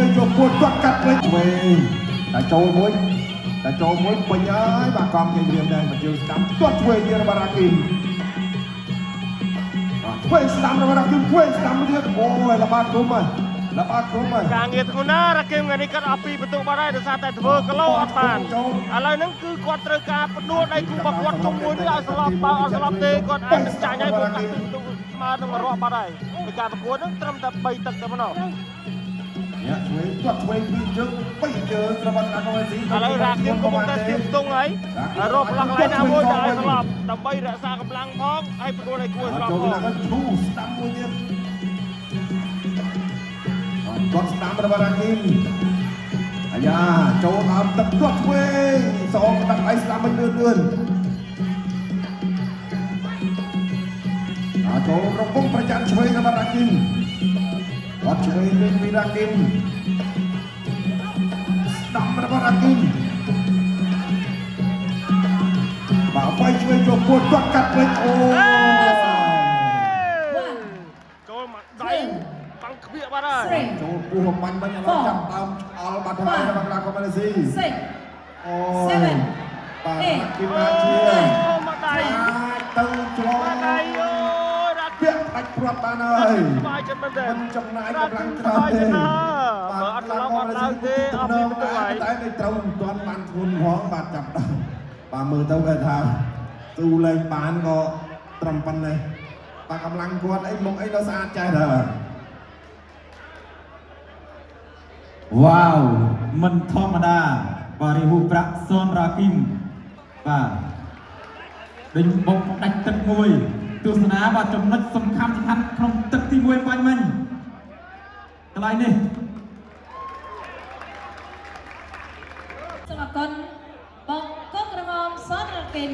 ជួយយកពួតគាត់កាត់វិញតែចូលមួយបញ្ញាយបាទកំគេរៀនដែរមកយើងស្ដាំគាត់ជួយទៀតរបស់រ៉ាគីមធ្វើស្ដាំរបស់រ៉ាគីមធ្វើស្ដាំទៀតអូយល្បាតគុំហើយការងារធ្ងន់ណាស់រ៉ាគីមថ្ងៃនេះគាត់អស់ពីបន្ទុកបាត់ហើយដោយសារតែធ្វើគីឡូអត់បានឥឡូវហ្នឹងគឺគាត់ត្រូវការផ្ដួលដៃគូរបស់គាត់ជុំមួយនេះឲ្យស្លាប់បើអត់ស្លាប់ទេគាត់អាចនឹងចាញ់ហើយគាត់កាត់ពីបន្ទុកស្មើនឹងរាប់បាត់ហើយពីការប្រកួតហ្នឹងត្រឹមតែ3ទឹកតែប៉ុណ្ណោះគាត់ធ្វើពីជើង2ជើងរបស់អាកូស៊ីឥឡូវរ៉ាគីមកំពុងតែទៀមស្ទង់ហើយរកប្រឡងឡៃណាមួយដែលឲ្យស្លាប់ដើម្បីរក្សាកម្លាំងផងហើយផ្ដួលដៃគូឲ្យស្លាប់ផងគាត់ឈូស្ដាំមួយទៀតគាត់ស្ដាំរបស់រ៉ាគីមអាយ៉ាចូលដើមទឹកគាត់ធ្វើសងដាក់ដៃស្ដាំមិនលឿនចូលរំពងប្រចាំឆ្វេងរបស់រ៉ាគីមគាត់ឆ្វេងវិញពីរ៉ាគីមស្ដាំរបស់រ៉ាគីមបាទបៃឆ្វេងចូលពួតគាត់កាត់វិញអូចូលមកដៃបាំងខ្វៀកបាត់ហើយចូលពោះបាញ់វិញឥឡូវចាប់ដើមឆ្អល់បាត់ហើយរបស់រ៉ាកូម៉ាឡេស៊ីអូបាទរ៉ាគីមណាជាអូមកដៃទៅឆ្លងដៃអូរ៉ាគីមដាច់ព្រាត់បានហើយបាយចិត្តមែនទេមិនចំណាយកម្លាំងច្រើនទេបើអត់ឡងអត់ឡើងទេអត់មានបន្ទុកហើយតែនៅត្រូវមិនទាន់បានធ្ងន់ផងបាទចាប់ដល់បាទមើលទៅគេថាទូលេងបានក៏ត្រឹមប៉ុណ្ណេះបាទកម្លាំងគាត់អីមុខអីនៅស្អាតចេះដែរវ៉ាវមិនធម្មតាបាទរីហូប្រាក់សុនរ៉ាគីមបាទដេញបុកដាច់ទឹកមួយទស្សនាបាទចំណុចសំខាន់ក្នុងទឹកទី1បាញ់មិញកន្លែងនេះសូមអរគុណបងកុកក្រហមសុនរ៉ាគីម